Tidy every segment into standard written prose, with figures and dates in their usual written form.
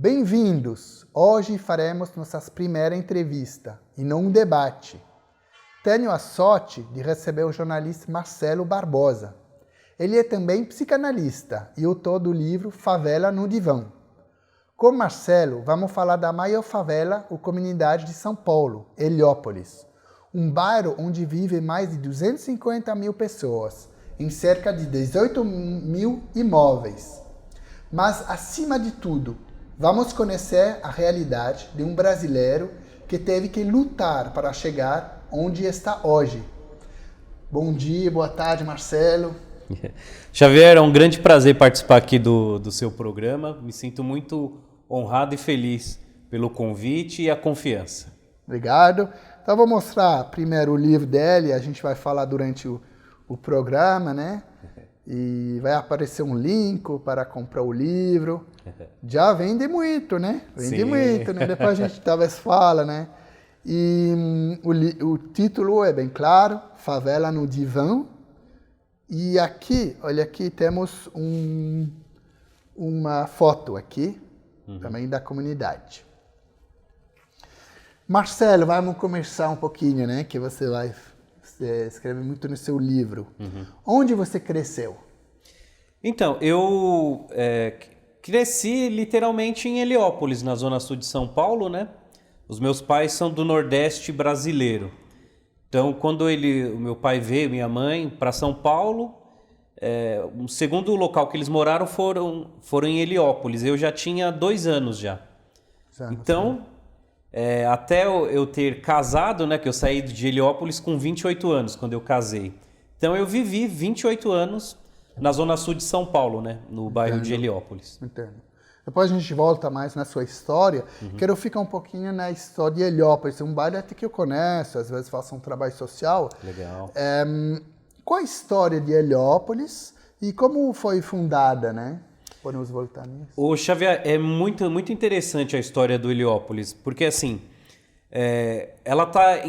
Bem-vindos! Hoje faremos nossa primeira entrevista, e não um debate. Tenho a sorte de receber o jornalista Marcelo Barbosa. Ele é também psicanalista e autor do livro Favela no Divã. Com Marcelo, vamos falar da maior favela ou comunidade de São Paulo, Heliópolis. Um bairro onde vivem mais de 250 mil pessoas, em cerca de 18 mil imóveis. Mas, acima de tudo, vamos conhecer a realidade de um brasileiro que teve que lutar para chegar onde está hoje. Bom dia, boa tarde, Marcelo. Xavier, é um grande prazer participar aqui do seu programa. Me sinto muito honrado e feliz pelo convite e a confiança. Obrigado. Então, vou mostrar primeiro o livro dele, a gente vai falar durante o programa, né? E vai aparecer um link para comprar o livro. Já vende muito, né? Vende muito, né? Depois a gente talvez fala, né? E o título é bem claro, Favela no Divã. E aqui, olha aqui, temos uma foto aqui, também da comunidade. Marcelo, vamos começar um pouquinho, né? Que você escreve muito no seu livro. Onde você cresceu? Então, eu cresci literalmente em Heliópolis, na zona sul de São Paulo, né? Os meus pais são do Nordeste brasileiro. Então, quando o meu pai veio, minha mãe, para São Paulo, o segundo local que eles moraram foram em Heliópolis. Eu já tinha 2 anos já. Então, até eu ter casado, né, que eu saí de Heliópolis com 28 anos, quando eu casei. Então, eu vivi 28 anos na zona sul de São Paulo, né, no bairro de Heliópolis. Entendo. Depois a gente volta mais na sua história. Quero ficar um pouquinho na história de Heliópolis, um bairro até que eu conheço, às vezes faço um trabalho social. Legal. Qual a história de Heliópolis e como foi fundada, né? Podemos voltar nisso. Ô, Xavier, é muito, muito interessante a história do Heliópolis, porque assim, ela está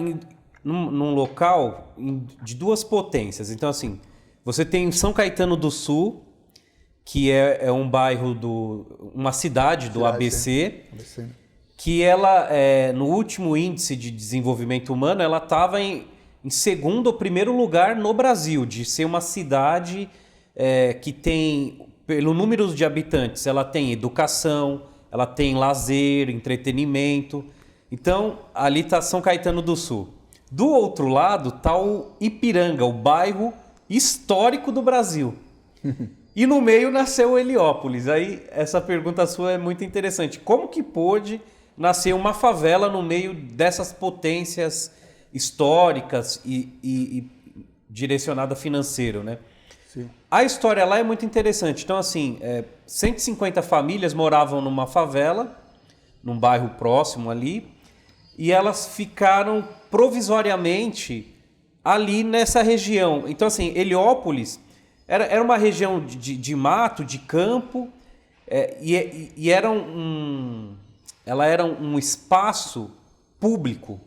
num local de 2 potências. Então assim, você tem São Caetano do Sul, que é um bairro uma cidade do ABC, que ela, no último índice de desenvolvimento humano, ela estava em segundo ou primeiro lugar no Brasil, de ser uma cidade que tem, pelo número de habitantes, ela tem educação, ela tem lazer, entretenimento. Então, ali está São Caetano do Sul. Do outro lado está o Ipiranga, o bairro histórico do Brasil. E no meio nasceu Heliópolis. Aí essa pergunta sua é muito interessante. Como que pôde nascer uma favela no meio dessas potências históricas e direcionada financeiro, né? Sim. A história lá é muito interessante. Então, assim, 150 famílias moravam numa favela, num bairro próximo ali, e elas ficaram provisoriamente ali nessa região. Então, assim, Heliópolis era uma região de mato, de campo, ela era um espaço público.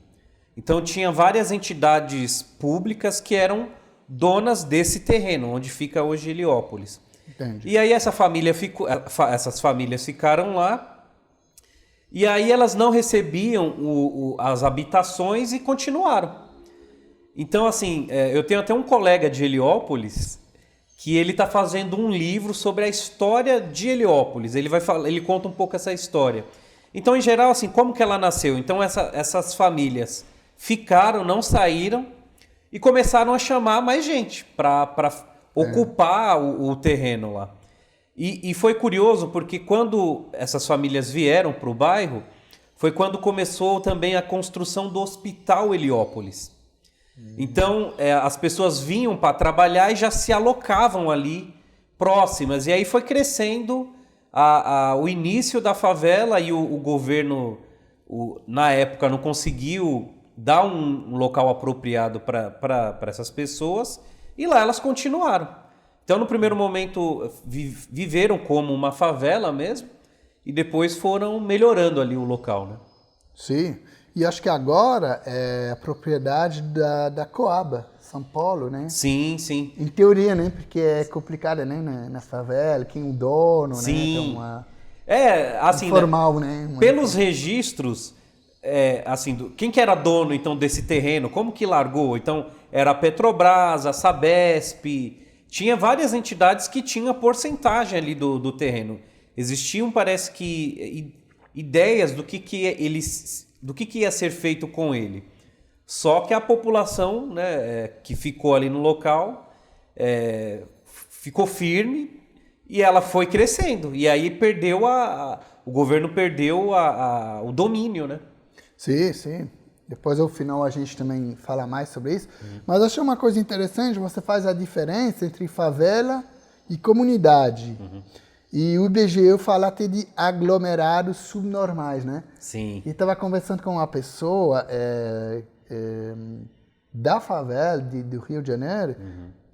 Então tinha várias entidades públicas que eram donas desse terreno, onde fica hoje Heliópolis. Entendi. E aí essas famílias ficaram lá, e aí elas não recebiam as habitações e continuaram. Então, assim, eu tenho até um colega de Heliópolis que ele está fazendo um livro sobre a história de Heliópolis. Ele conta um pouco essa história. Então, em geral, assim, como que ela nasceu? Então, essas famílias ficaram, não saíram e começaram a chamar mais gente para ocupar o terreno lá. E foi curioso porque quando essas famílias vieram para o bairro, foi quando começou também a construção do Hospital Heliópolis. Então, as pessoas vinham para trabalhar e já se alocavam ali próximas. E aí foi crescendo o início da favela e o governo, na época, não conseguiu dar um local apropriado para essas pessoas. E lá elas continuaram. Então, no primeiro momento, viveram como uma favela mesmo. E depois foram melhorando ali o local, né? Sim. E acho que agora é a propriedade da Coaba, São Paulo, né? Sim, sim. Em teoria, né? Porque é complicado, né? Na favela, quem é o dono, sim. né? Então, Assim, informal, né? Pelos registros, assim, quem que era dono, então, desse terreno? Como que largou? Então, era a Petrobras, a Sabesp, tinha várias entidades que tinham porcentagem ali do terreno. Existiam, parece que, ideias do que ia ser feito com ele. Só que a população, né, que ficou ali no local ficou firme e ela foi crescendo. E aí o governo perdeu o domínio, né? Sim, sim. Depois, ao final, a gente também fala mais sobre isso. Mas eu achei uma coisa interessante, você faz a diferença entre favela e comunidade. E o IBGE fala até de aglomerados subnormais, né? Sim. E estava conversando com uma pessoa da favela, do Rio de Janeiro,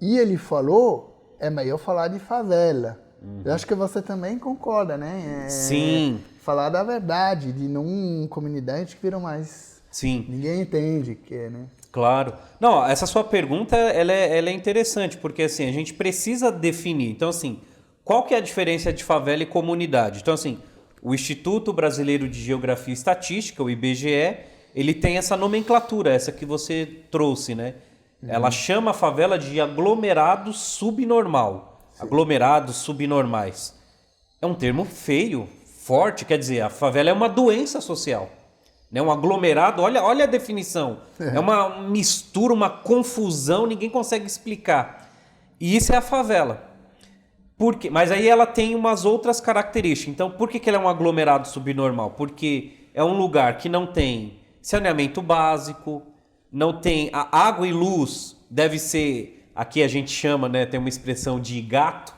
e ele falou, é melhor falar de favela. Eu acho que você também concorda, né? Sim. Falar da verdade, de não comunidade que viram mais... Sim. Ninguém entende que é, né? Claro. Não, essa sua pergunta, ela é interessante, porque assim, a gente precisa definir. Então, assim, qual que é a diferença de favela e comunidade? Então, assim, o Instituto Brasileiro de Geografia e Estatística, o IBGE, ele tem essa nomenclatura, essa que você trouxe, né? Ela chama a favela de aglomerado subnormal. Sim. Aglomerados subnormais. É um termo feio, forte, quer dizer, a favela é uma doença social. Né? Um aglomerado, olha a definição. É uma mistura, uma confusão, ninguém consegue explicar. E isso é a favela. Por quê? Mas aí ela tem umas outras características. Então, por que ela é um aglomerado subnormal? Porque é um lugar que não tem saneamento básico, não tem a água e luz, deve ser, aqui a gente chama, né, tem uma expressão de gato,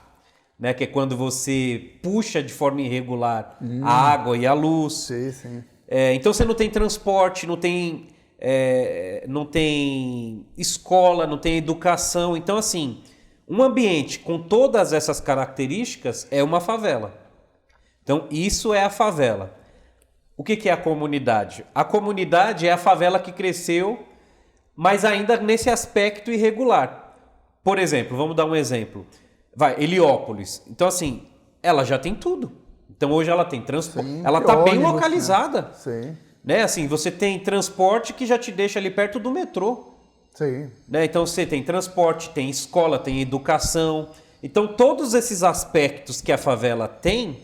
né, que é quando você puxa de forma irregular a água e a luz. Sim, sim. Então você não tem transporte, não tem escola, não tem educação. Então, assim, um ambiente com todas essas características é uma favela. Então, isso é a favela. O que é a comunidade? A comunidade é a favela que cresceu, mas ainda nesse aspecto irregular. Por exemplo, vamos dar um exemplo. Heliópolis. Então, assim, ela já tem tudo. Então hoje ela tem transporte, ela está bem localizada. Né? Sim. Né? Assim, você tem transporte que já te deixa ali perto do metrô. Sim. Né? Então você tem transporte, tem escola, tem educação. Então todos esses aspectos que a favela tem,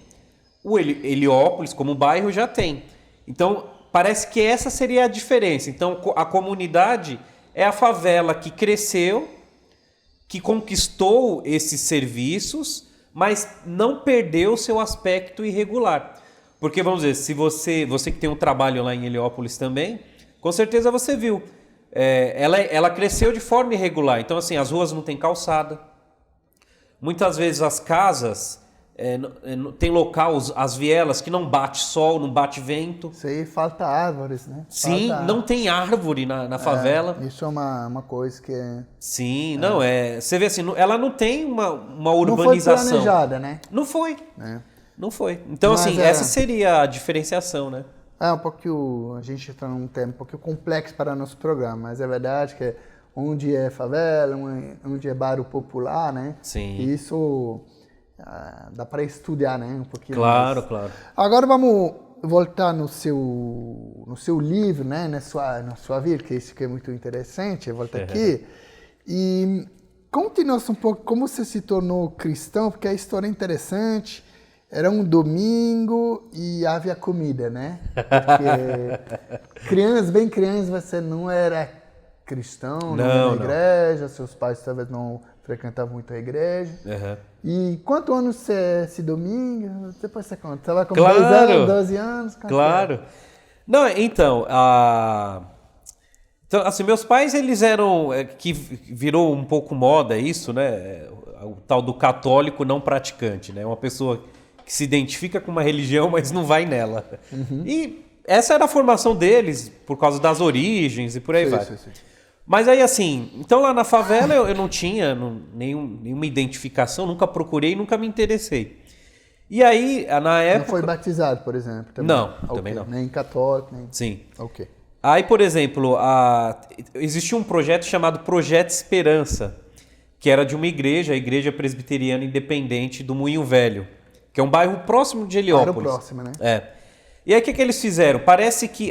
o Heliópolis como bairro já tem. Então parece que essa seria a diferença. Então a comunidade é a favela que cresceu, que conquistou esses serviços, mas não perdeu o seu aspecto irregular. Porque, vamos dizer, se você que tem um trabalho lá em Heliópolis também, com certeza você viu. Ela cresceu de forma irregular. Então, assim, as ruas não têm calçada. Muitas vezes as casas tem local, as vielas, que não bate sol, não bate vento. Sim, falta árvores, né? Sim, não tem árvore na favela. Isso é uma coisa que é... Sim, não, você vê assim, ela não tem uma urbanização. Não foi planejada, né? Não foi. Não foi. Então, mas, assim, essa seria a diferenciação, né? É um pouquinho, a gente está num tema um pouquinho complexo para nosso programa, mas é verdade que onde é favela, onde é bairro popular, né? Sim. E isso dá para estudar, né? Um pouquinho. Claro, mais. Claro. Agora vamos voltar no seu livro, né? Na sua vida, que isso que é muito interessante, volta aqui. E conte-nos um pouco como você se tornou cristão, porque a história é interessante. Era um domingo e havia comida, né? Porque bem criança, você não era cristão, não ia na igreja, seus pais talvez não frequentavam muito a igreja. E quantos anos você esse domingo? Depois você conta. Você estava com 10 anos, 12 anos? Claro. Não, então, então, assim, meus pais, eles eram, que virou um pouco moda isso, né? O tal do católico não praticante, né? Uma pessoa que se identifica com uma religião, mas não vai nela. E essa era a formação deles, por causa das origens e por aí vai. Sim. Mas aí, assim, então lá na favela eu não tinha nenhuma identificação, nunca procurei, nunca me interessei. E aí, na época... Não foi batizado, por exemplo? Também. Não, também não. Nem católico, nem... Sim. Ok. Aí, por exemplo, existia um projeto chamado Projeto Esperança, que era de uma igreja, a Igreja Presbiteriana Independente do Moinho Velho, que é um bairro próximo de Heliópolis. Bairro próximo, né? É. E aí o que eles fizeram? Parece que,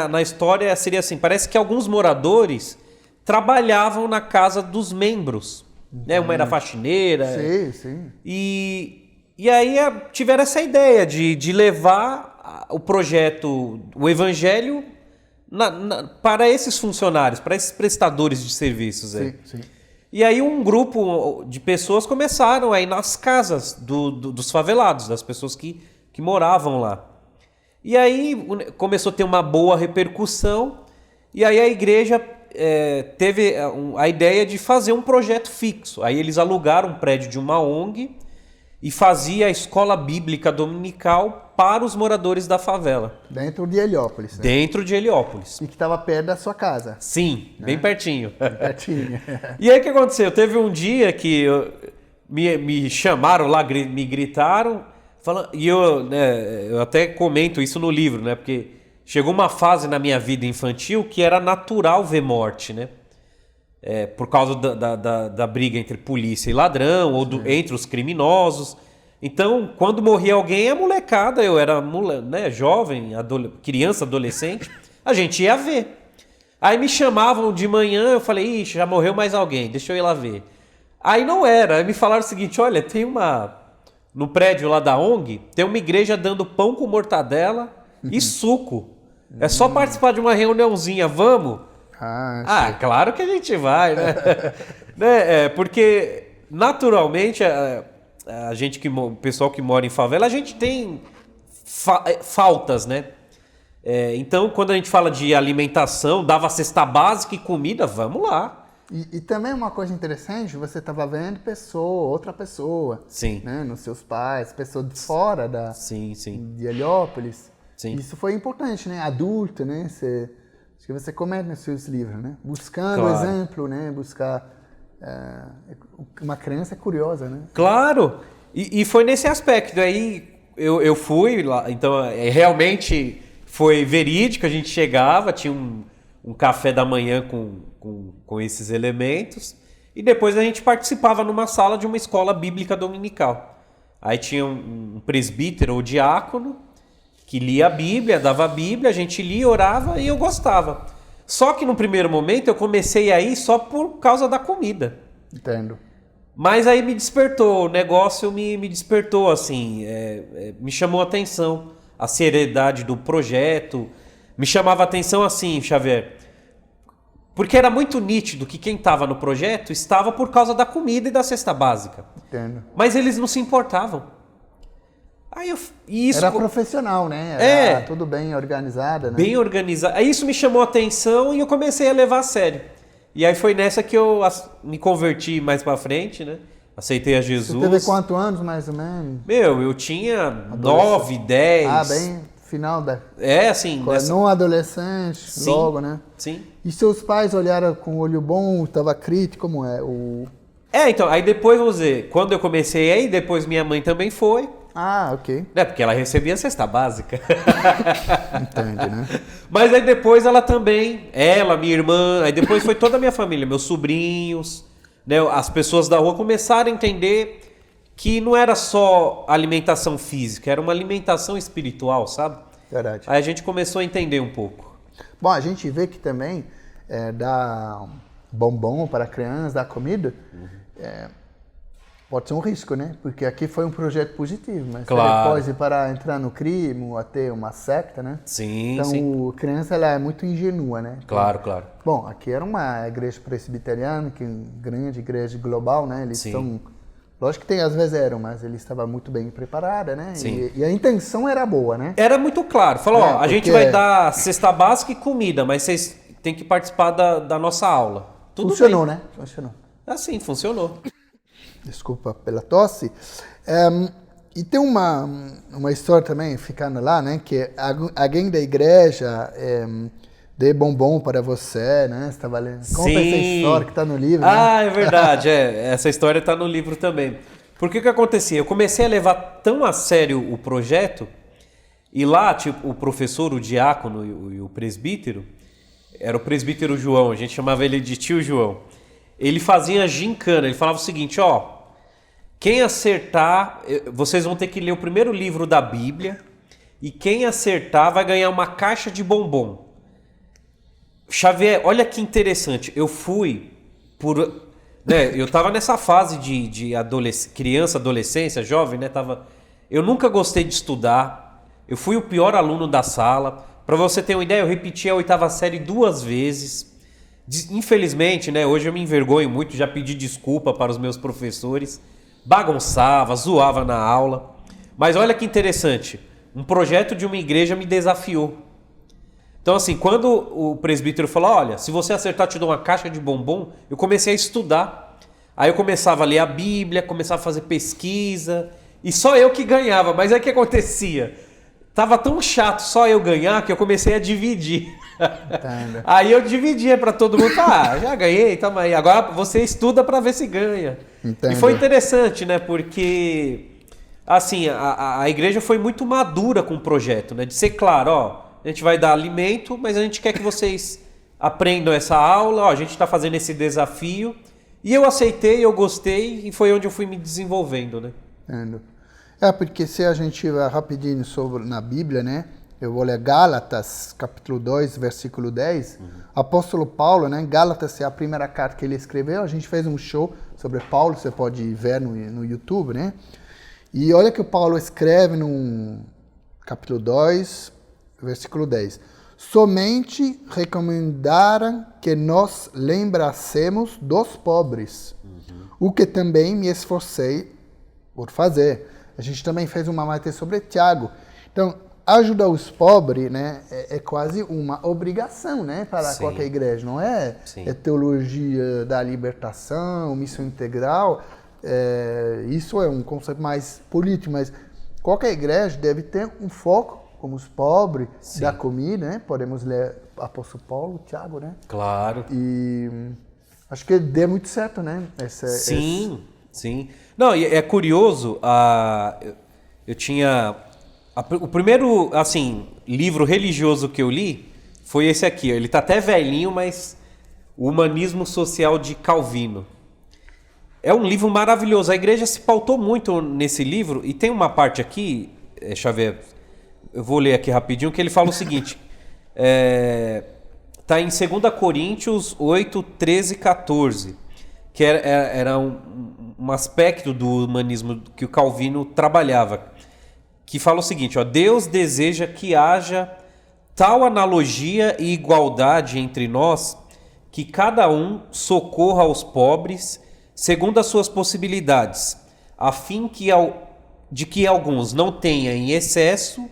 na história seria assim, parece que alguns moradores trabalhavam na casa dos membros. Né? Uma era faxineira. Sim, sim. E aí tiveram essa ideia de levar o projeto, o evangelho, para esses funcionários, para esses prestadores de serviços. Aí. Sim, sim. E aí um grupo de pessoas começaram a ir nas casas dos favelados, das pessoas que moravam lá. E aí começou a ter uma boa repercussão, e aí a igreja teve a ideia de fazer um projeto fixo. Aí eles alugaram um prédio de uma ONG e fazia a escola bíblica dominical para os moradores da favela. Dentro de Heliópolis. Né? Dentro de Heliópolis. E que estava perto da sua casa. Sim, né? Bem pertinho. Pertinho. E aí o que aconteceu? Teve um dia que me chamaram lá, me gritaram, e eu até comento isso no livro, né? Porque chegou uma fase na minha vida infantil que era natural ver morte, né? Por causa da briga entre polícia e ladrão, ou entre os criminosos. Então, quando morria alguém, a molecada, eu era jovem, criança, adolescente, a gente ia ver. Aí me chamavam de manhã, eu falei, ixi, já morreu mais alguém, deixa eu ir lá ver. Aí não era, aí me falaram o seguinte, olha, no prédio lá da ONG, tem uma igreja dando pão com mortadela e suco. É só participar de uma reuniãozinha, vamos? Claro que a gente vai, né? Porque naturalmente a gente o pessoal que mora em favela, a gente tem faltas, né? Então, quando a gente fala de alimentação, dava cesta básica e comida, vamos lá. E também uma coisa interessante, você estava vendo outra pessoa. Sim. Né? Nos seus pais, pessoa de fora de Heliópolis. Sim. Isso foi importante, né? Adulto, né? Acho que você comenta nos seus livros, né? Buscando Claro. exemplo, né? Buscar... uma criança curiosa, né? Claro! E foi nesse aspecto. Aí eu fui lá, então realmente foi verídico, a gente chegava, tinha um café da manhã com esses elementos, e depois a gente participava numa sala de uma escola bíblica dominical. Aí tinha um presbítero ou diácono que lia a Bíblia, dava a Bíblia, a gente lia, orava e eu gostava. Só que no primeiro momento eu comecei a ir só por causa da comida. Entendo. Mas aí me despertou, o negócio me despertou, assim, me chamou a atenção, a seriedade do projeto, me chamava a atenção assim, Xavier, porque era muito nítido que quem estava no projeto estava por causa da comida e da cesta básica. Entendo. Mas eles não se importavam. Era profissional, né? Era tudo bem organizado, né? Bem organizado. Aí isso me chamou a atenção e eu comecei a levar a sério. E aí foi nessa que eu me converti mais pra frente, né? Aceitei a Jesus. Você teve quantos anos, mais ou menos? Eu tinha 9, 10. Bem final da... assim... Não adolescente, Sim, logo, né? Sim. E seus pais olharam com olho bom, estava crítico, como é? Então, aí depois, vamos dizer, quando eu comecei aí, depois minha mãe também foi. Ok. Porque ela recebia a cesta básica. Entende, né? Mas aí depois ela também, minha irmã, aí depois foi toda a minha família, meus sobrinhos, né? As pessoas da rua começaram a entender que não era só alimentação física, era uma alimentação espiritual, sabe? Verdade. Aí a gente começou a entender um pouco. Bom, a gente vê que também dar bombom para crianças, dar comida, pode ser um risco, né? Porque aqui foi um projeto positivo, mas Claro. pode para entrar no crime ou até uma secta, né? Sim, então, sim. a criança ela é muito ingênua, né? Claro, claro. Bom, aqui era uma igreja presbiteriana, que é uma grande igreja global, né? Eles são... Lógico que às vezes eram, mas ele estava muito bem preparada, né? Sim. E a intenção era boa, né? Era muito claro. Falou, a gente vai dar cesta básica e comida, mas vocês têm que participar da nossa aula. Tudo Funcionou, bem. né? Funcionou. Assim, funcionou. Desculpa pela tosse. E tem uma história também, ficando lá, né? Que alguém da igreja dê bombom para você, né? Você estava lendo. Conta essa história que está no livro. Né? É verdade. Essa história está no livro também. Porque o que acontecia? Eu comecei a levar tão a sério o projeto, e lá, tipo, o professor, o diácono e o presbítero, era o presbítero João, a gente chamava ele de tio João. Ele fazia gincana, ele falava o seguinte, Quem acertar, vocês vão ter que ler o primeiro livro da Bíblia, e quem acertar vai ganhar uma caixa de bombom. Xavier, olha que interessante, eu fui por... Né, eu tava nessa fase de criança, adolescência, jovem, né? Eu nunca gostei de estudar, eu fui o pior aluno da sala. Para você ter uma ideia, eu repeti a 8ª série 2 vezes. Infelizmente, né, hoje eu me envergonho muito, já pedi desculpa para os meus professores. Bagunçava, zoava na aula. Mas olha que interessante, um projeto de uma igreja me desafiou. Então assim, quando o presbítero falou, olha, se você acertar eu te dou uma caixa de bombom, eu comecei a estudar. Aí eu começava a ler a Bíblia, começava a fazer pesquisa, e só eu que ganhava. Mas aí o que acontecia? Tava tão chato só eu ganhar que eu comecei a dividir. Aí eu dividia para todo mundo, já ganhei, tamo aí. Agora você estuda para ver se ganha. Entendo. E foi interessante, né? Porque assim, a igreja foi muito madura com o projeto, né? De ser claro, ó, a gente vai dar alimento, mas a gente quer que vocês aprendam essa aula, ó, a gente está fazendo esse desafio. E eu aceitei, eu gostei, e foi onde eu fui me desenvolvendo, né? Entendo. Porque se a gente vai rapidinho na Bíblia, né? Eu vou ler Gálatas, capítulo 2, versículo 10. Apóstolo Paulo, né? Gálatas é a primeira carta que ele escreveu. A gente fez um show sobre Paulo, você pode ver no YouTube, né? E olha que o Paulo escreve no capítulo 2, versículo 10. Somente recomendaram que nós lembrásemos dos pobres, o que também me esforcei por fazer. A gente também fez uma matéria sobre Tiago. Então, ajudar os pobres, né, é quase uma obrigação, né, para qualquer igreja. Não é, teologia da libertação, missão integral. Isso é um conceito mais político, mas qualquer igreja deve ter um foco como os pobres, da comida, né? Podemos ler Apóstolo Paulo, Tiago, né? Claro. E acho que deu muito certo, né? Sim. Não, e é curioso, eu tinha... O primeiro, assim, livro religioso que eu li foi esse aqui. Ele tá até velhinho, mas O Humanismo Social de Calvino. É um livro maravilhoso. A igreja se pautou muito nesse livro, e tem uma parte aqui, Xavier, eu vou ler aqui rapidinho, que ele fala o seguinte, tá em 2 Coríntios 8, 13 e 14, que era um aspecto do humanismo que o Calvino trabalhava, que fala o seguinte, ó, Deus deseja que haja tal analogia e igualdade entre nós, que cada um socorra aos pobres segundo as suas possibilidades, a fim de que alguns não tenham em excesso,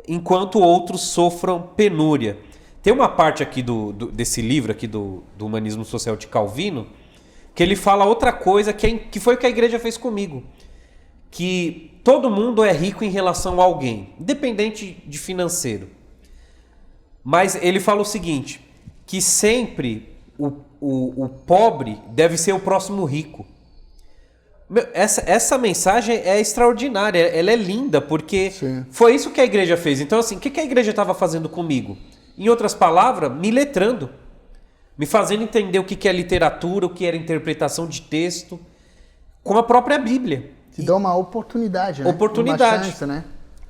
enquanto outros sofram penúria. Tem uma parte aqui desse livro aqui do Humanismo Social de Calvino, que ele fala outra coisa que foi o que a igreja fez comigo. Que todo mundo é rico em relação a alguém, independente de financeiro. Mas ele fala o seguinte, que sempre o pobre deve ser o próximo rico. Essa mensagem é extraordinária, ela é linda, porque foi isso que a igreja fez. Então, assim, o que a igreja estava fazendo comigo? Em outras palavras, me letrando, me fazendo entender o que é literatura, o que era interpretação de texto, com a própria Bíblia. Te dá uma oportunidade, né? Oportunidade. Uma chance, né?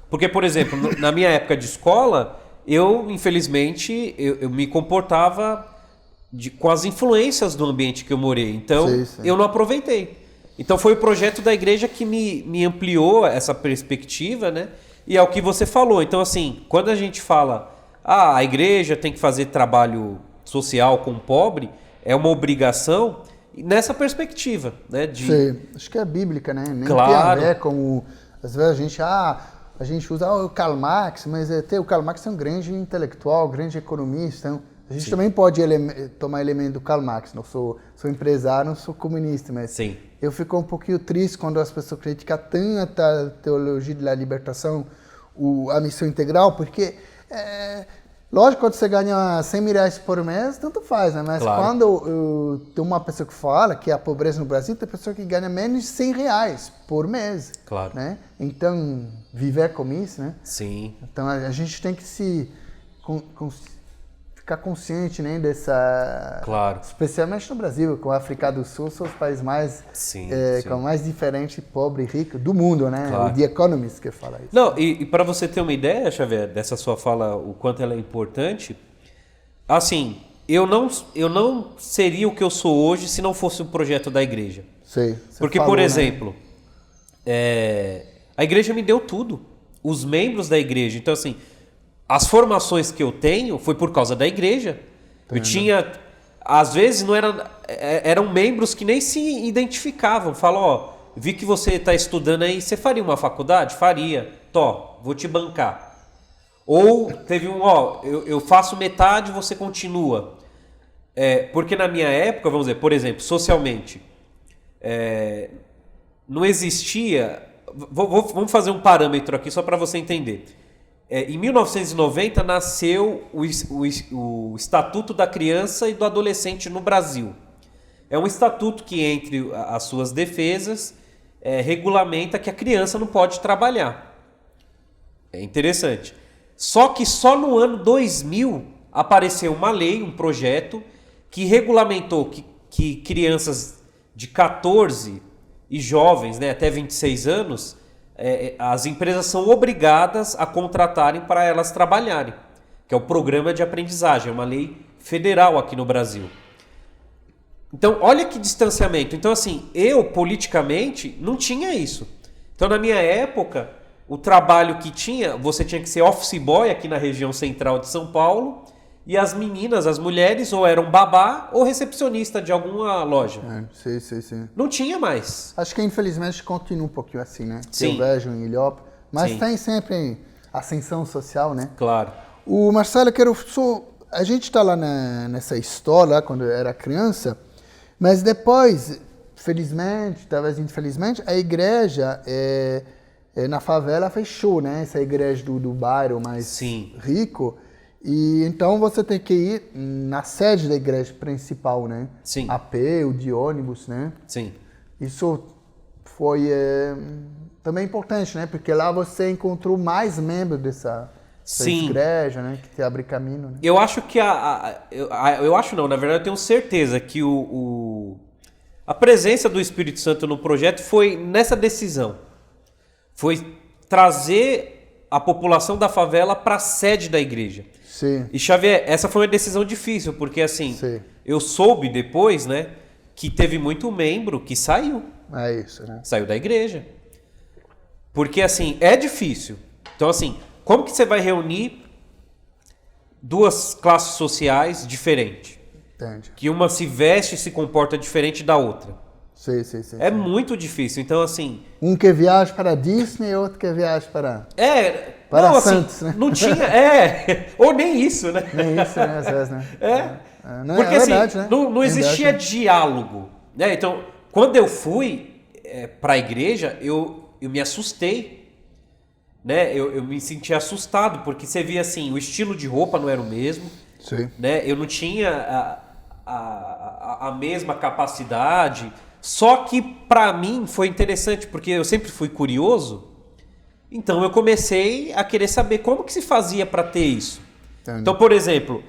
Porque, por exemplo, na minha época de escola, eu, infelizmente, eu me comportava com as influências do ambiente que eu morei. Então, eu não aproveitei. Então foi o projeto da igreja que me ampliou essa perspectiva, né? E é o que você falou. Então, assim, quando a gente fala, a igreja tem que fazer trabalho social com o pobre, é uma obrigação nessa perspectiva, né? Acho que é bíblica, né? Nem claro. Tem a ver com... Às vezes a gente usa o Karl Marx, mas o Karl Marx é um grande intelectual, grande economista, então a gente também pode tomar elemento do Karl Marx. Não sou empresário, não sou comunista, mas eu fico um pouquinho triste quando as pessoas criticam tanto a teologia da libertação, a missão integral, porque, lógico, quando você ganha 100 mil reais por mês, tanto faz, né? Mas quando tem uma pessoa que fala que a pobreza no Brasil, tem pessoa que ganha menos de 100 reais por mês. Claro. Né? Então, viver com isso, né? Sim. Então, a gente tem que ficar consciente, né, dessa... Claro. Especialmente no Brasil, com a África do Sul, são os países mais, Sim. com mais diferente, pobre e rico do mundo, né? Claro. O The Economist que fala isso. Não, e para você ter uma ideia, Xavier, dessa sua fala, o quanto ela é importante, assim, eu não seria o que eu sou hoje se não fosse o projeto da igreja. Sei, Porque, falou, por né? exemplo, a igreja me deu tudo. Os membros da igreja. Então, assim, as formações que eu tenho foi por causa da igreja. Eu tinha... Às vezes não eram membros que nem se identificavam. Falam, ó, vi que você está estudando aí, você faria uma faculdade? Faria. Tó, vou te bancar. Ou teve ó, eu faço metade, você continua. Porque na minha época, vamos dizer, por exemplo, socialmente, não existia... Vamos fazer um parâmetro aqui só para você entender. Em 1990 nasceu o Estatuto da Criança e do Adolescente no Brasil. É um estatuto que, entre as suas defesas, regulamenta que a criança não pode trabalhar. É interessante. Só que só no ano 2000 apareceu uma lei, um projeto, que regulamentou que crianças de 14 e jovens, né, até 26 anos, as empresas são obrigadas a contratarem para elas trabalharem, que é o Programa de Aprendizagem, é uma lei federal aqui no Brasil. Então, olha que distanciamento. Então, assim, eu, politicamente, não tinha isso. Então, na minha época, o trabalho que tinha, você tinha que ser office boy aqui na região central de São Paulo, e as meninas, as mulheres, ou eram babá ou recepcionista de alguma loja. Sim. Não tinha mais. Acho que infelizmente continua um pouquinho assim, né? Sim. Eu vejo em Ilhop, mas Sim. tem sempre ascensão social, né? Claro. O Marcelo, a gente está lá nessa história, quando eu era criança, mas depois, felizmente, talvez infelizmente, a igreja na favela fechou, né? Essa igreja do bairro mais Sim. rico. E então você tem que ir na sede da igreja principal, né? Sim. A pé, ou de ônibus, né? Sim. Isso foi também importante, né? Porque lá você encontrou mais membros dessa Sim. igreja, né? Que te abre caminho, né? Eu acho que eu acho não, na verdade eu tenho certeza que a presença do Espírito Santo no projeto foi nessa decisão. Foi trazer a população da favela para a sede da igreja. Sim. E Xavier, essa foi uma decisão difícil, porque assim, Sim. eu soube depois, né, que teve muito membro que saiu. É isso, né? Saiu da igreja. Porque assim, é difícil. Então assim, como que você vai reunir duas classes sociais diferentes? Entende. Que uma se veste e se comporta diferente da outra. Sim. É muito difícil. Então assim... Um que viaja para Disney e outro que viaja para Não, assim, Santos, né? não tinha... ou nem isso, né? Nem isso, né? Às vezes, né? Não, Porque é verdade, assim, né? não existia Verdade, diálogo. Né? Então, quando eu fui para a igreja, eu me assustei. Né? Eu me senti assustado, porque você via assim, o estilo de roupa não era o mesmo. Sim. Né? Eu não tinha a mesma capacidade. Só que para mim foi interessante, porque eu sempre fui curioso. Então eu comecei a querer saber como que se fazia para ter isso. Entendi. Então, por exemplo,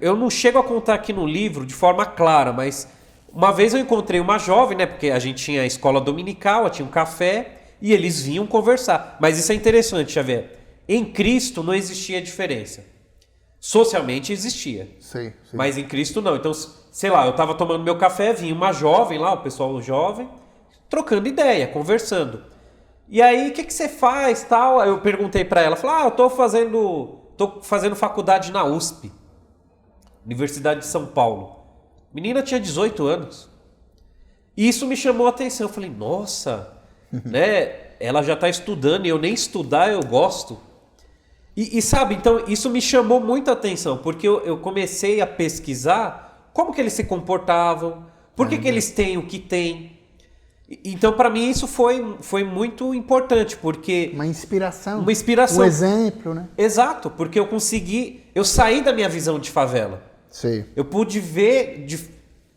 eu não chego a contar aqui no livro de forma clara, mas uma vez eu encontrei uma jovem, né? Porque a gente tinha a escola dominical, tinha um café, e eles vinham conversar. Mas isso é interessante, Xavier. Em Cristo não existia diferença. Socialmente existia. Sim. Mas em Cristo não. Então, sei lá, eu estava tomando meu café, vinha uma jovem lá, o pessoal jovem, trocando ideia, conversando. E aí, o que você faz, tal? Eu perguntei para ela, falei, eu tô fazendo faculdade na USP, Universidade de São Paulo. A menina tinha 18 anos. E isso me chamou a atenção. Eu falei, nossa, né? Ela já está estudando e eu nem estudar eu gosto. E sabe, então isso me chamou muito a atenção, porque eu comecei a pesquisar como que eles se comportavam, por que eles têm o que têm. Então, para mim, isso foi muito importante, porque... Uma inspiração. Um exemplo, né? Exato, porque eu saí da minha visão de favela. Sim. Eu pude ver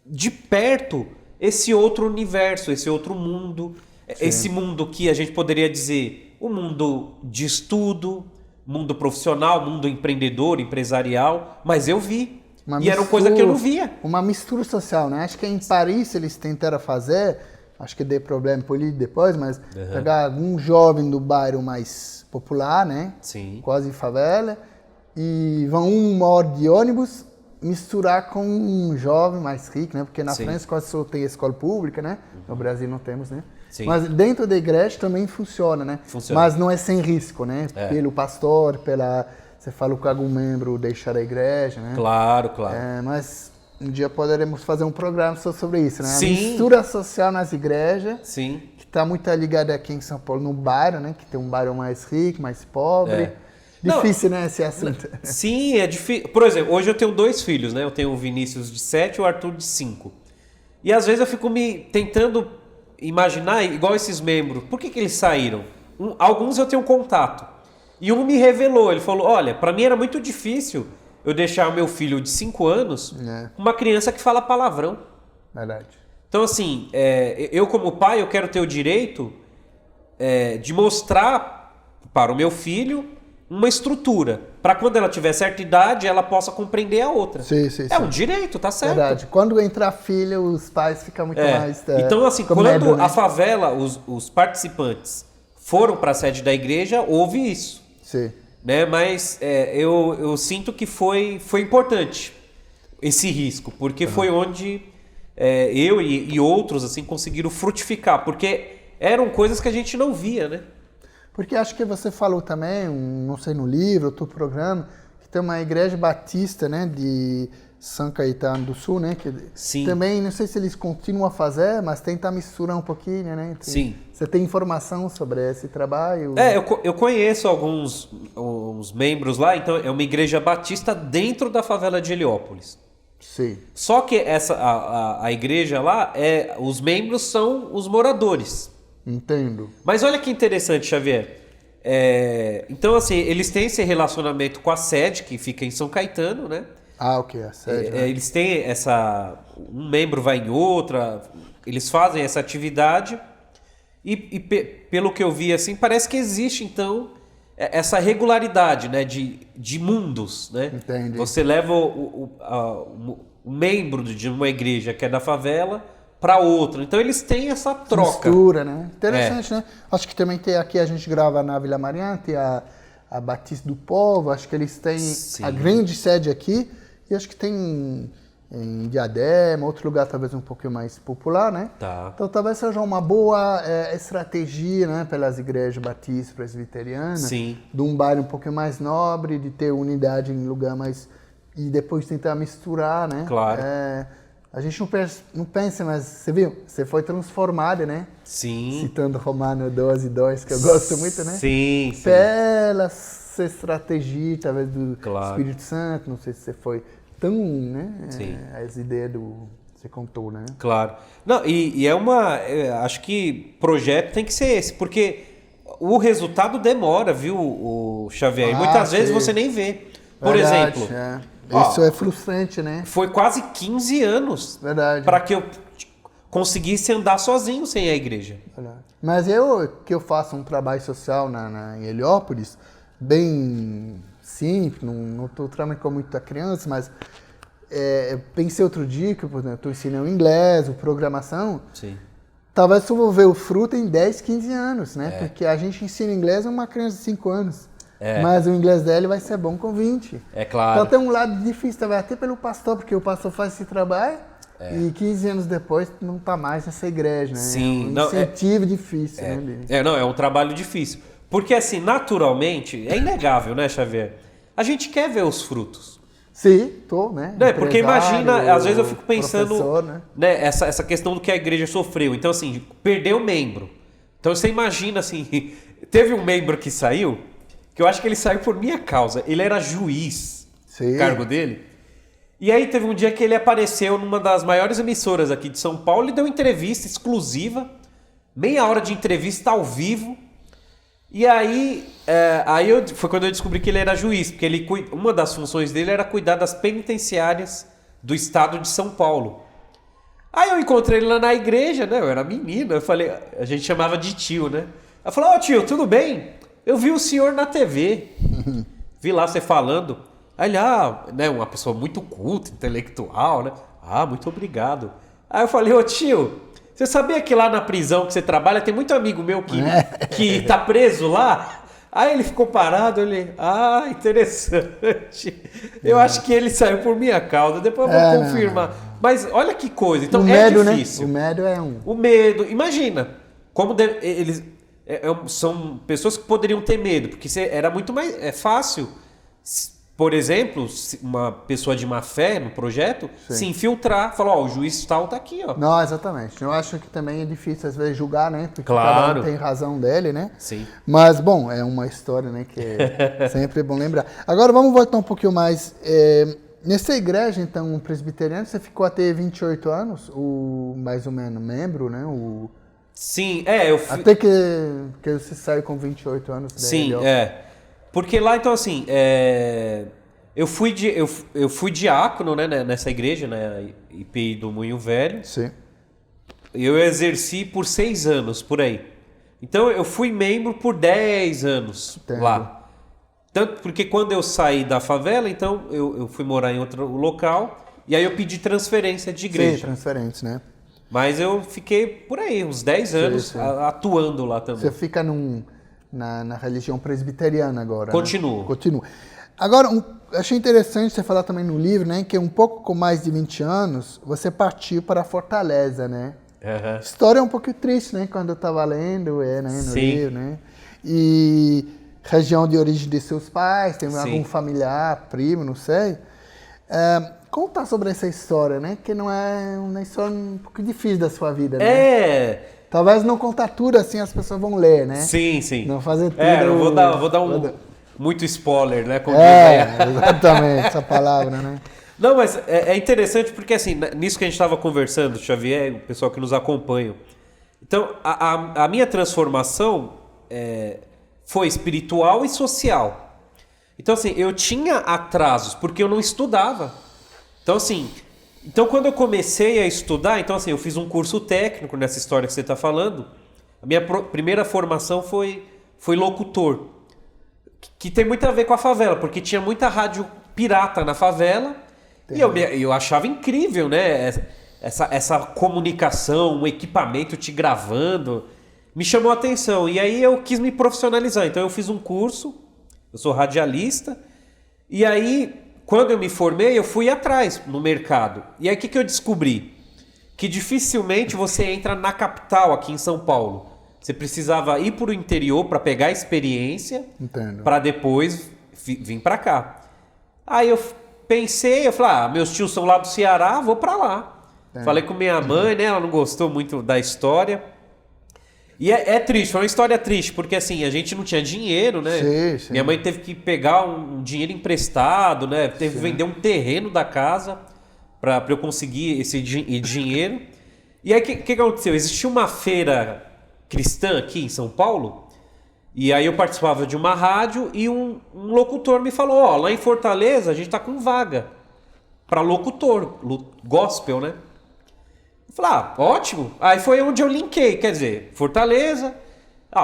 de perto esse outro universo, esse outro mundo, esse mundo que a gente poderia dizer, um mundo de estudo, mundo profissional, mundo empreendedor, empresarial, mas eu vi. Uma E era uma coisa que eu não via. Uma mistura social, né? Acho que em Paris eles tentaram fazer, acho que deu problema político depois, mas pegar algum jovem do bairro mais popular, né? Sim. Quase favela, e vão uma hora de ônibus misturar com um jovem mais rico, né? Porque na Sim. França quase só tem escola pública, né? No Brasil não temos, né? Sim. Mas dentro da igreja também funciona, né? Funciona. Mas não é sem risco, né? Pelo pastor, você falou que algum membro deixar a igreja, né? Claro, claro. Mas um dia poderemos fazer um programa só sobre isso, né? Sim. A mistura social nas igrejas, Sim. que está muito ligada aqui em São Paulo, no bairro, né? Que tem um bairro mais rico, mais pobre. Difícil, né, esse assunto. Sim, é difícil. Por exemplo, hoje eu tenho 2 filhos, né? Eu tenho o Vinícius de 7 e o Arthur de 5. E às vezes eu fico me tentando imaginar, igual esses membros, por que eles saíram? Alguns eu tenho contato. E um me revelou, ele falou, olha, para mim era muito difícil eu deixar o meu filho de 5 anos com uma criança que fala palavrão. Verdade. Então, assim, eu como pai, eu quero ter o direito de mostrar para o meu filho uma estrutura, para quando ela tiver certa idade, ela possa compreender a outra. Sim. Um direito, tá certo. Verdade. Quando entra filha, os pais ficam muito mais... Então, assim, com quando medo, né? a favela, os participantes foram para a sede da igreja, houve isso. Sim. Né? Mas eu sinto que foi importante esse risco, porque foi onde eu e outros assim conseguiram frutificar, porque eram coisas que a gente não via, né? Porque acho que você falou também, não sei, no livro, outro programa, que tem uma igreja batista, né, de São Caetano do Sul, né, que Sim. também, não sei se eles continuam a fazer, mas tenta misturar um pouquinho, né? Sim. Você tem informação sobre esse trabalho? Eu conheço alguns membros lá, então é uma igreja batista dentro da favela de Heliópolis. Sim. Só que a igreja lá, os membros são os moradores. Entendo. Mas olha que interessante, Xavier. Então, assim, eles têm esse relacionamento com a sede, que fica em São Caetano, né? Ah, ok, a sede. Né? Eles têm um membro vai em outra, eles fazem essa atividade e pelo que eu vi, assim, parece que existe, então, essa regularidade, né, de mundos, né? Entendi. Você leva o membro de uma igreja que é da favela para outra. Então eles têm essa troca. Mistura, né? Interessante, né? Acho que também tem aqui, a gente grava na Vila Mariana, tem a Batista do Povo, acho que eles têm a grande sede aqui, e acho que tem em Diadema, outro lugar talvez um pouquinho mais popular, né? Tá. Então talvez seja uma boa estratégia, né, pelas igrejas batistas presbiterianas, Sim. de um bairro um pouquinho mais nobre, de ter unidade em lugar mais... e depois tentar misturar, né? Claro. A gente não pensa, mas você viu? Você foi transformado, né? Sim. Citando Romano 12:2, que eu gosto muito, né? Sim. Pela essa estratégia, talvez, do Claro. Espírito Santo, não sei se você foi tão, né? Sim. As ideias você contou, né? Claro. Não, e acho que projeto tem que ser esse, porque o resultado demora, viu, o Xavier? E muitas vezes você nem vê. Por Verdade, exemplo, isso é frustrante, né? foi quase 15 anos para que eu conseguisse andar sozinho sem a igreja. Verdade. Mas que eu faço um trabalho social em Heliópolis, bem simples, não estou trabalhando com muita criança, mas eu pensei outro dia que, por exemplo, estou ensinando inglês, programação. Sim. Talvez eu vou ver o fruto em 10, 15 anos, né? Porque a gente ensina inglês a uma criança de 5 anos. Mas o inglês dele vai ser bom com 20. É claro. Então tem um lado difícil também, até pelo pastor, porque o pastor faz esse trabalho e 15 anos depois não está mais nessa igreja, né? Sim. É um incentivo difícil, né? É um trabalho difícil. Porque assim, naturalmente, é inegável, né, Xavier? A gente quer ver os frutos. Sim, né? Porque imagina, às vezes eu fico pensando, né? Essa questão do que a igreja sofreu. Então, assim, perdeu o membro. Então você imagina assim, teve um membro que saiu, que eu acho que ele saiu por minha causa. Ele era juiz, o cargo dele. E aí teve um dia que ele apareceu numa das maiores emissoras aqui de São Paulo e deu entrevista exclusiva, meia hora de entrevista ao vivo. E aí, foi quando eu descobri que ele era juiz, porque uma das funções dele era cuidar das penitenciárias do estado de São Paulo. Aí eu encontrei ele lá na igreja, né? Eu era menino, a gente chamava de tio, né? Eu falei, tio, tudo bem? Eu vi o senhor na TV. Vi lá você falando. Aí ele, né, uma pessoa muito culta, intelectual, né? Muito obrigado. Aí eu falei, ô tio, você sabia que lá na prisão que você trabalha tem muito amigo meu que tá preso lá? Aí ele ficou parado, interessante. Eu acho que ele saiu por minha causa, depois eu vou confirmar. Não. Mas olha que coisa, então difícil. Né? O medo é O medo, imagina, como eles são pessoas que poderiam ter medo, porque era muito mais fácil, por exemplo, uma pessoa de má fé no projeto, se infiltrar, falar, o juiz tal tá aqui, ó. Não, exatamente. Eu acho que também é difícil às vezes julgar, né? Porque cada um tem razão dele, né? Sim. Mas, bom, é uma história, né, que é sempre bom lembrar. Agora vamos voltar um pouquinho mais. Nessa igreja, então, presbiteriana, você ficou até 28 anos, mais ou menos, membro, né? Sim, Até que você saiu com 28 anos. Sim, Porque lá, então, assim, eu fui diácono, né, nessa igreja, né, IPI do Moinho Velho. Sim. Eu exerci por 6 anos, por aí. Então, eu fui membro por 10 anos lá. Tanto porque quando eu saí da favela, então, eu fui morar em outro local, e aí eu pedi transferência de igreja. Sim, transferência, né? Mas eu fiquei por aí, uns 10 anos, atuando lá também. Você fica na religião presbiteriana agora, Continuo. Né? Continua. Agora, achei interessante você falar também no livro, né, que um pouco com mais de 20 anos, você partiu para Fortaleza, né? Uhum. História um pouco triste, né, quando eu estava lendo, né, no livro, né? E região de origem de seus pais, tem algum familiar, primo, não sei. Conta sobre essa história, né, que não é uma história um pouco difícil da sua vida, né? Talvez não contar tudo assim, as pessoas vão ler, né? Sim. Não fazer tudo. Eu vou dar muito spoiler, né? Exatamente, essa palavra, né? Não, mas é interessante porque, assim, nisso que a gente estava conversando, Xavier, o pessoal que nos acompanha. Então, a minha transformação foi espiritual e social. Então, assim, eu tinha atrasos porque eu não estudava. Então, assim... Então, quando eu comecei a estudar, então assim, eu fiz um curso técnico nessa história que você está falando. A minha primeira formação foi locutor, que tem muito a ver com a favela, porque tinha muita rádio pirata na favela. Entendi. E eu achava incrível, né? Essa comunicação, um equipamento te gravando, me chamou a atenção. E aí eu quis me profissionalizar. Então eu fiz um curso, eu sou radialista, e aí... Quando eu me formei, eu fui atrás no mercado. E aí o que eu descobri? Que dificilmente você entra na capital, aqui em São Paulo. Você precisava ir para o interior para pegar experiência, para depois vir para cá. Aí eu pensei, eu falei, meus tios são lá do Ceará, vou para lá. Falei com minha mãe, né? Ela não gostou muito da história. E é triste, foi uma história triste, porque assim, a gente não tinha dinheiro, né? Sim. Minha mãe teve que pegar um dinheiro emprestado, né? Teve que vender um terreno da casa para eu conseguir esse dinheiro. E aí, o que aconteceu? Existia uma feira cristã aqui em São Paulo, e aí eu participava de uma rádio e um locutor me falou, lá em Fortaleza a gente tá com vaga para locutor, gospel, né? Eu falei, ótimo. Aí foi onde eu linkei, quer dizer, Fortaleza,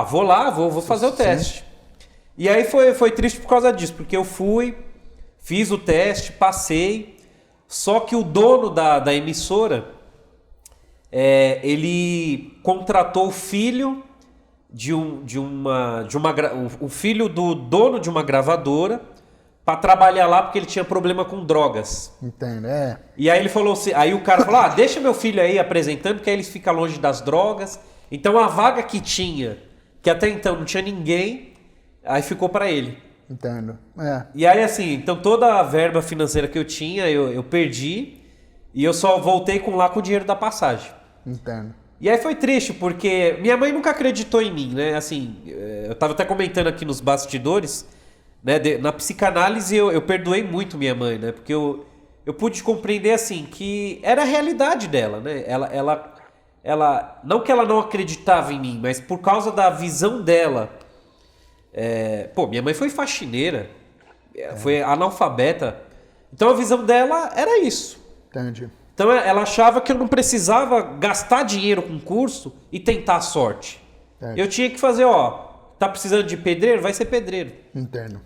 vou lá, vou fazer o teste. E aí foi triste por causa disso, porque eu fui, fiz o teste, passei, só que o dono da emissora, ele contratou o filho o filho do dono de uma gravadora para trabalhar lá porque ele tinha problema com drogas. Entendo, E aí ele falou assim, aí o cara falou, deixa meu filho aí apresentando, que aí ele fica longe das drogas. Então a vaga que tinha, que até então não tinha ninguém, aí ficou para ele. Entendo. E aí assim, então toda a verba financeira que eu tinha, eu perdi, e eu só voltei com o dinheiro da passagem. Entendo. E aí foi triste, porque minha mãe nunca acreditou em mim, né? Assim, eu tava até comentando aqui nos bastidores, né? Na psicanálise eu perdoei muito minha mãe, né? Porque eu pude compreender, assim, que era a realidade dela, né? Ela não que ela não acreditava em mim, mas por causa da visão dela. Minha mãe foi faxineira, foi analfabeta. Então a visão dela era isso. Entendi. Então ela achava que eu não precisava gastar dinheiro com curso e tentar a sorte. Eu tinha que fazer, tá precisando de pedreiro? Vai ser pedreiro. Entendo.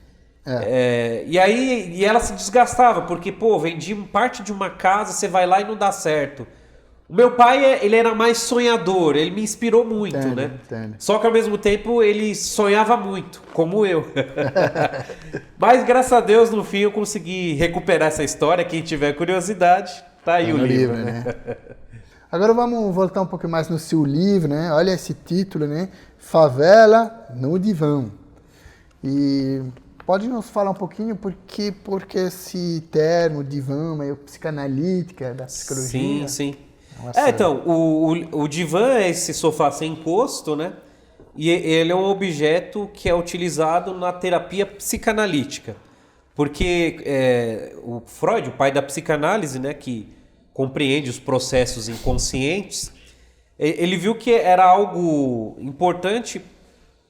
E aí e ela se desgastava, porque, pô, vendi parte de uma casa, você vai lá e não dá certo. O meu pai, ele era mais sonhador, ele me inspirou muito, né? Entendo. Só que ao mesmo tempo ele sonhava muito, como eu. Mas graças a Deus, no fim, eu consegui recuperar essa história. Quem tiver curiosidade, tá aí o livro, né? Agora vamos voltar um pouco mais no seu livro, né? Olha esse título, né? Favela no Divã. E pode nos falar um pouquinho porque esse termo divã meio psicanalítica da psicologia? Sim. Então, o divã é esse sofá sem encosto, né? E ele é um objeto que é utilizado na terapia psicanalítica. Porque o Freud, o pai da psicanálise, né, que compreende os processos inconscientes, ele viu que era algo importante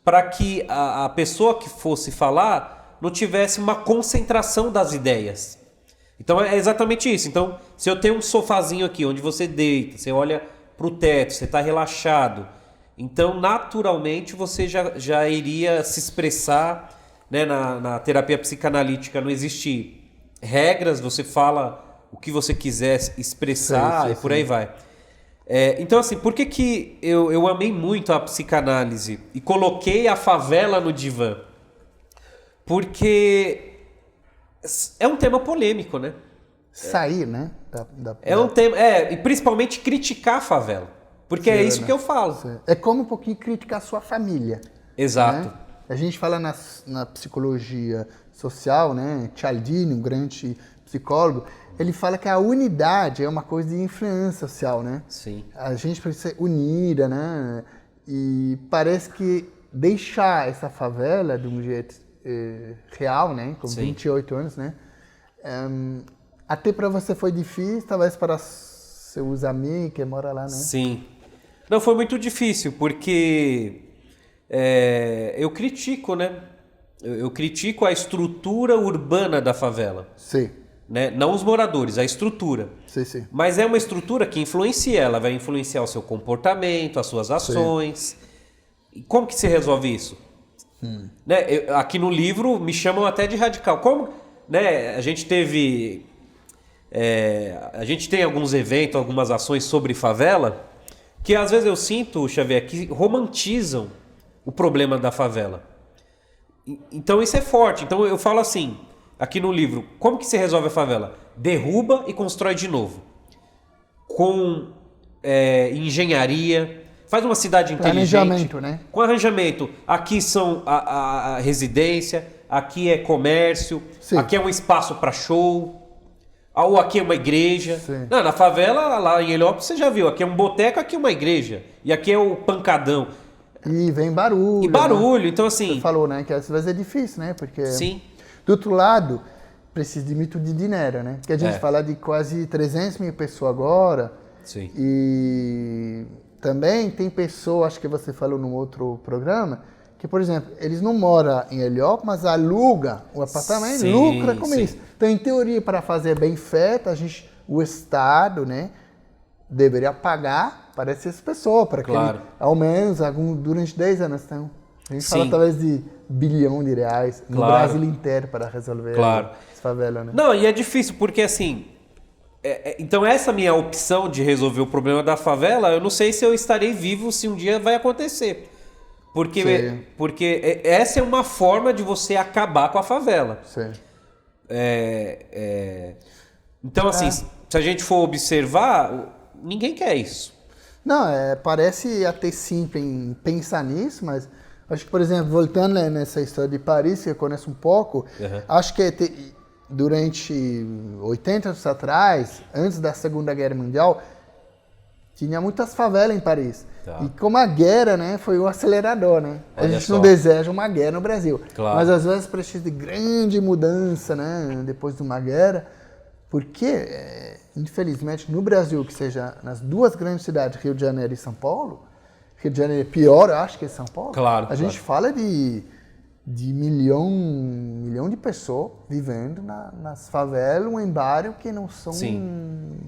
para que a pessoa que fosse falar não tivesse uma concentração das ideias. Então é exatamente isso. Então, se eu tenho um sofazinho aqui onde você deita, você olha para o teto, você está relaxado, então naturalmente você já iria se expressar, né? Na terapia psicanalítica não existe regras, você fala o que você quiser expressar e por aí vai. Então, assim, por que eu amei muito a psicanálise e coloquei a favela no divã? Porque é um tema polêmico, né? Sair, né? É um tema, e principalmente criticar a favela. Porque é isso que eu falo. É como um pouquinho criticar a sua família. Exato. Né? A gente fala na psicologia social, né? Cialdini, um grande psicólogo, ele fala que a unidade é uma coisa de influência social, né? Sim. A gente precisa ser unida, né? E parece que deixar essa favela de um jeito real, né? Com 28 anos, né? Até para você foi difícil, talvez para seus amigos que moram lá, né? Sim. Não, foi muito difícil, porque eu critico, né? Eu critico a estrutura urbana da favela. Sim. Né? Não os moradores, a estrutura. Sim. Mas é uma estrutura que influencia, ela vai influenciar o seu comportamento, as suas ações. E como que se resolve isso? Né? Aqui no livro me chamam até de radical. Como, né? A gente tem alguns eventos, algumas ações sobre favela, que às vezes eu sinto, Xavier, que romantizam o problema da favela. Então isso é forte. Então eu falo assim, aqui no livro, como que se resolve a favela? Derruba e constrói de novo. Com engenharia, faz uma cidade inteligente. Planejamento, né? Com arranjamento. Aqui são a residência, aqui é comércio, aqui é um espaço para show, ou aqui é uma igreja. Não, na favela, lá em Heliópolis, você já viu, aqui é um boteco, aqui é uma igreja. E aqui é o pancadão. E vem barulho. E barulho, né? Então assim... Você falou, né, que às vezes é difícil, né? Porque... Sim. Do outro lado, precisa de muito de dinheiro, né? Porque a gente fala de quase 300 mil pessoas agora. Sim. E também tem pessoas, acho que você falou num outro programa, que, por exemplo, eles não moram em Heliópolis, mas alugam o apartamento, lucra com isso. Então, em teoria, para fazer bem feito, o Estado, né, deveria pagar para essas pessoas, para que ele, ao menos durante 10 anos. Então, a gente fala talvez de R$1 bilhão no Brasil inteiro para resolver as favelas, né? Não, e é difícil, porque assim... então essa minha opção de resolver o problema da favela, eu não sei se eu estarei vivo se um dia vai acontecer. Porque essa é uma forma de você acabar com a favela. Sim. Então assim, se a gente for observar, ninguém quer isso. Não, parece até simples em pensar nisso, mas acho que, por exemplo, voltando nessa história de Paris, que eu conheço um pouco, acho que durante 80 anos atrás, antes da Segunda Guerra Mundial, tinha muitas favelas em Paris. E como a guerra, né, foi o acelerador, né? A gente não deseja uma guerra no Brasil. Mas às vezes precisa de grande mudança, né, depois de uma guerra, porque, infelizmente, no Brasil, que seja nas duas grandes cidades, Rio de Janeiro e São Paulo, Rio de Janeiro é pior, eu acho, que São Paulo. A gente fala de milhão de pessoas vivendo nas favelas, em bairros que não são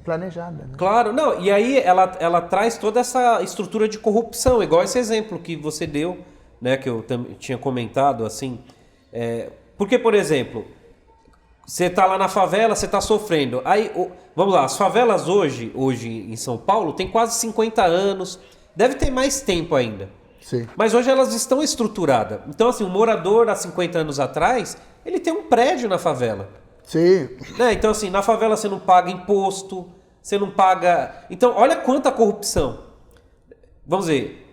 planejadas. Né? Claro, não, e aí ela traz toda essa estrutura de corrupção, igual esse exemplo que você deu, né, que eu tinha comentado, assim, Porque, por exemplo, você tá lá na favela, você tá sofrendo. Aí, vamos lá, as favelas hoje em São Paulo tem quase 50 anos, deve ter mais tempo ainda. Sim. Mas hoje elas estão estruturadas. Então, assim, o morador há 50 anos atrás, ele tem um prédio na favela. Sim. Né? Então, assim, na favela você não paga imposto, você não paga... Então, olha quanta corrupção. Vamos dizer,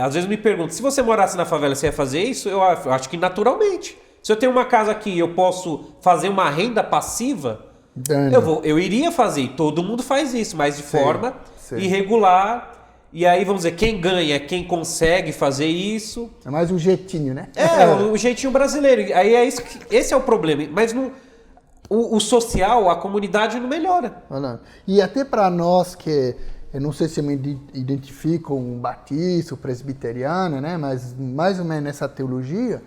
às vezes me perguntam, se você morasse na favela, você ia fazer isso? Eu acho que naturalmente. Se eu tenho uma casa aqui e eu posso fazer uma renda passiva, eu iria fazer. E todo mundo faz isso, mas de forma irregular. E aí, vamos dizer, quem ganha é quem consegue fazer isso. É mais um jeitinho, né? O jeitinho brasileiro. Aí esse é o problema. Mas o social, a comunidade não melhora. E até para nós que, eu não sei se me identifico com batista, ou presbiteriano, né? Mas mais ou menos nessa teologia,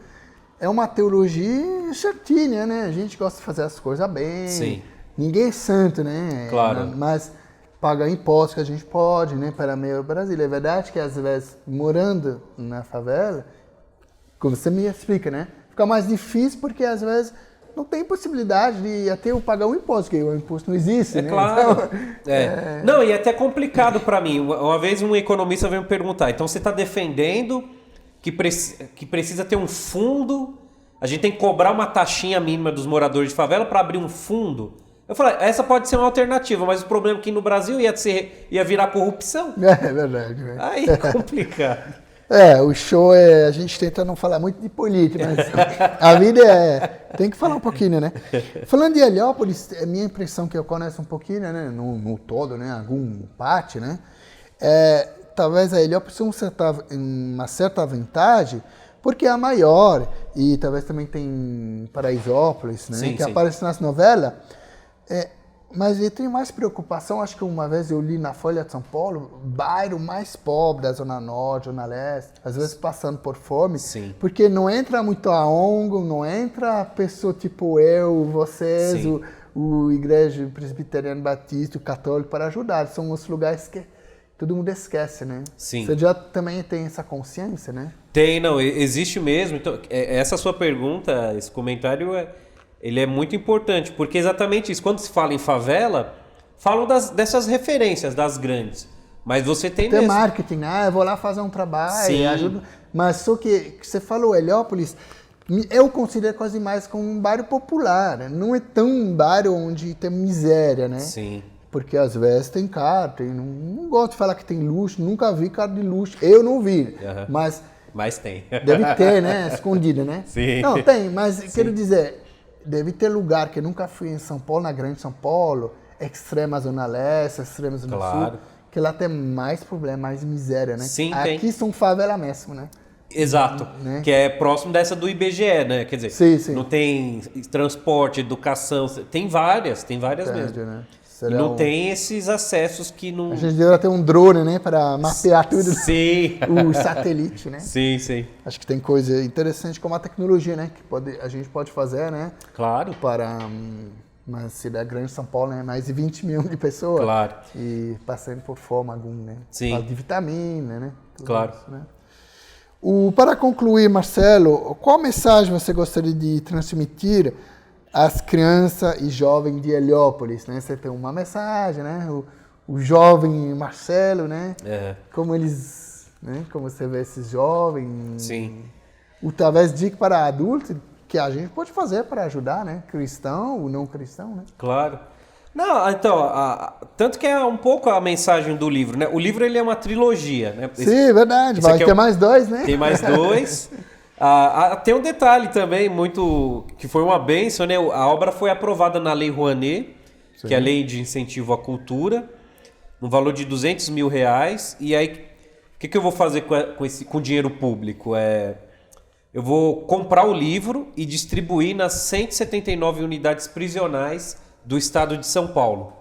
é uma teologia certinha, né? A gente gosta de fazer as coisas bem. Sim. Ninguém é santo, né? Claro. Mas pagar impostos que a gente pode, né? Para meio Brasil. É verdade que às vezes, morando na favela, como você me explica, né? Fica mais difícil porque às vezes não tem possibilidade de até eu pagar um imposto, porque o imposto não existe, né? Claro. Então, Não, e é até complicado para mim. Uma vez um economista veio me perguntar, então você está defendendo que precisa ter um fundo, a gente tem que cobrar uma taxinha mínima dos moradores de favela para abrir um fundo? Eu falei, essa pode ser uma alternativa, mas o problema é que no Brasil ia virar corrupção. É verdade. Aí é complicado. O show a gente tenta não falar muito de política, mas a vida tem que falar um pouquinho, né? Falando de Heliópolis, a minha impressão que eu conheço um pouquinho, né? No todo, né? Algum parte, né? Talvez a Heliópolis tenha uma certa vantagem, porque é a maior, e talvez também tem Paraisópolis, né? Sim, que sim. aparece nas novelas. Mas eu tenho mais preocupação, acho que uma vez eu li na Folha de São Paulo, bairro mais pobre da Zona Norte, Zona Leste, às vezes passando por fome, Sim. porque não entra muito a ONG, não entra pessoa tipo eu, vocês, o Igreja Presbiteriana Batista, o Católico, para ajudar. São os lugares que todo mundo esquece, né? Sim. Você já também tem essa consciência, né? Tem, não, existe mesmo. Então, essa sua pergunta, esse comentário ele é muito importante, porque exatamente isso, quando se fala em favela, falam dessas referências, das grandes, mas você tem mesmo. Marketing, eu vou lá fazer um trabalho, Sim. ajudo, mas só que você falou Heliópolis, eu considero quase mais como um bairro popular, não é tão um bairro onde tem miséria, né? Sim. Porque às vezes tem carro, não gosto de falar que tem luxo, nunca vi carro de luxo, eu não vi, mas tem. deve ter, né? Escondido, né? Sim. Não, tem, mas quero dizer, deve ter lugar que eu nunca fui em São Paulo, na Grande São Paulo, extrema Zona Leste, extrema Zona Sul, que lá tem mais problema, mais miséria, né? Sim, aqui tem. São favela mesmo, né? Exato, né? Que é próximo dessa do IBGE, né? Quer dizer, sim. Não tem transporte, educação, tem várias mesmo. Né? E não tem esses acessos que não... A gente deveria ter um drone, né, para mapear tudo. Sim. O satélite, né? Sim. Acho que tem coisa interessante como a tecnologia, né, que a gente pode fazer, né? Claro. Para uma cidade grande de São Paulo, né, mais de 20 milhões de pessoas. Claro. E passando por fome algum, né? Sim. Fala de vitamina, né? Tudo claro. Isso, né? Para concluir, Marcelo, qual mensagem você gostaria de transmitir às crianças e jovens de Heliópolis, né? Você tem uma mensagem, né? O jovem Marcelo, né? Como eles, né? Como você vê esses jovens. Sim. Talvez dica para adultos que a gente pode fazer para ajudar, né? Cristão ou não cristão, né? Claro. Não, então, tanto que é um pouco a mensagem do livro, né? O livro ele é uma trilogia, né? Sim, verdade. Vai ter mais 2, né? Tem mais 2. Tem um detalhe também muito que foi uma bênção, né? A obra foi aprovada na Lei Rouanet, que é a Lei de Incentivo à Cultura, no valor de R$200 mil. E aí, o que eu vou fazer com dinheiro público? Eu vou comprar o livro e distribuir nas 179 unidades prisionais do estado de São Paulo.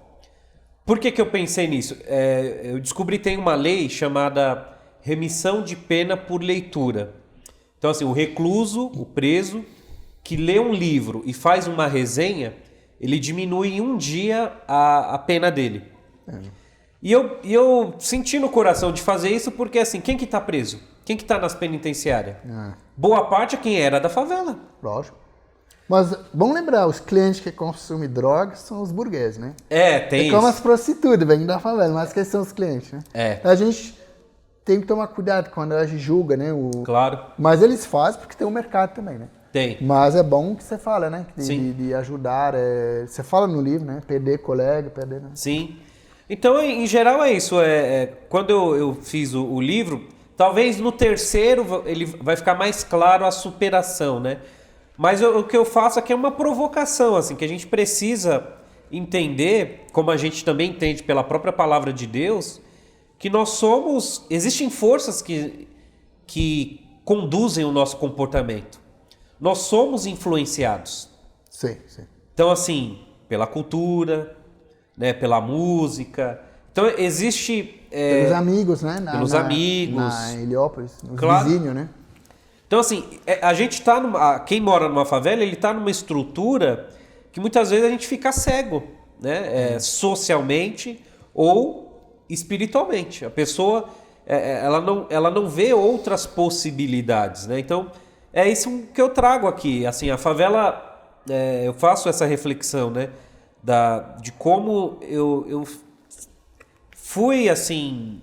Por que eu pensei nisso? Eu descobri que tem uma lei chamada remissão de pena por leitura. Então, assim, o recluso, o preso, que lê um livro e faz uma resenha, ele diminui em um dia a pena dele. E eu senti no coração de fazer isso porque, assim, quem que está preso? Quem que está nas penitenciárias? Boa parte é quem era da favela. Lógico. Mas vamos lembrar, os clientes que consomem drogas são os burgueses, né? Tem como isso. as prostitutas, vem da favela, mas que são os clientes, né? A gente tem que tomar cuidado quando a gente julga, né? Claro. Mas eles fazem porque tem um mercado também, né? Tem. Mas é bom que você fala, né? Sim. De ajudar. Você fala no livro, né? Perder colega, perder... Né? Sim. Então, em geral, é isso. Quando eu fiz o livro, talvez no terceiro ele vai ficar mais claro a superação, né? Mas o que eu faço aqui é uma provocação, assim, que a gente precisa entender, como a gente também entende pela própria palavra de Deus, que nós somos... Existem forças que conduzem o nosso comportamento. Nós somos influenciados. Sim. Então, assim, pela cultura, né, pela música. Então, existe... pelos amigos, né? Pelos amigos. Na Heliópolis, nos Claro. vizinhos, né? Então, assim, a gente tá quem mora numa favela, ele tá numa estrutura que muitas vezes a gente fica cego, né? Socialmente ou espiritualmente. A pessoa, ela não vê outras possibilidades, né? Então, é isso que eu trago aqui. Assim, a favela, eu faço essa reflexão, né? De como eu fui, assim,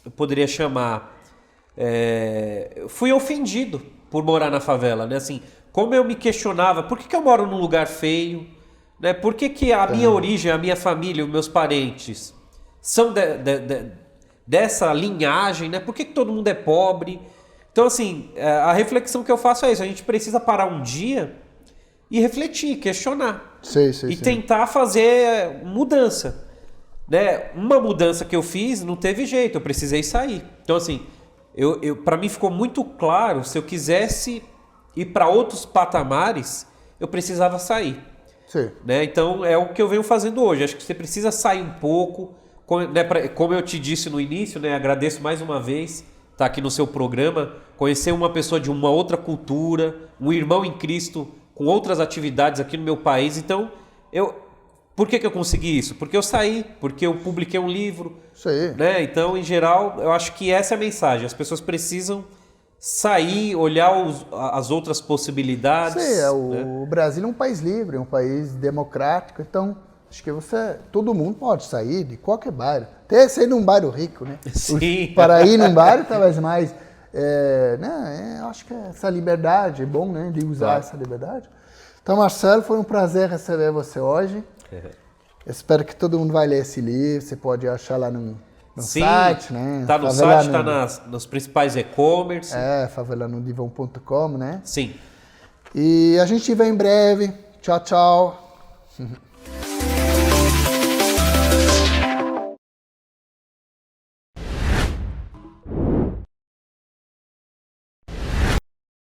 eu poderia chamar... fui ofendido por morar na favela, né? Assim, como eu me questionava, por que eu moro num lugar feio? Né? Por que a minha origem, a minha família, os meus parentes são dessa linhagem, né? Por que todo mundo é pobre? Então, assim, a reflexão que eu faço é isso. A gente precisa parar um dia e refletir, questionar. Sim. Tentar fazer mudança. Né? Uma mudança que eu fiz não teve jeito, eu precisei sair. Então, assim, para mim ficou muito claro, se eu quisesse ir para outros patamares, eu precisava sair. Sim. Né? Então, é o que eu venho fazendo hoje. Acho que você precisa sair um pouco. Como eu te disse no início, né? Agradeço mais uma vez estar aqui no seu programa, conhecer uma pessoa de uma outra cultura, um irmão em Cristo com outras atividades aqui no meu país. Então, por que eu consegui isso? Porque eu saí, porque eu publiquei um livro. Isso aí. Né? Então, em geral, eu acho que essa é a mensagem. As pessoas precisam sair, olhar as outras possibilidades. Sim, né? O Brasil é um país livre, é um país democrático, então acho que todo mundo pode sair de qualquer bairro. Até sair num bairro rico, né? Sim. Para ir num bairro, talvez mais... acho que essa liberdade é bom, né? De usar essa liberdade. Então, Marcelo, foi um prazer receber você hoje. Espero que todo mundo vai ler esse livro. Você pode achar lá no site, né? Tá no site, tá nos principais e-commerce. Favelanodivão.com, né? Sim. E a gente vê em breve. Tchau, tchau.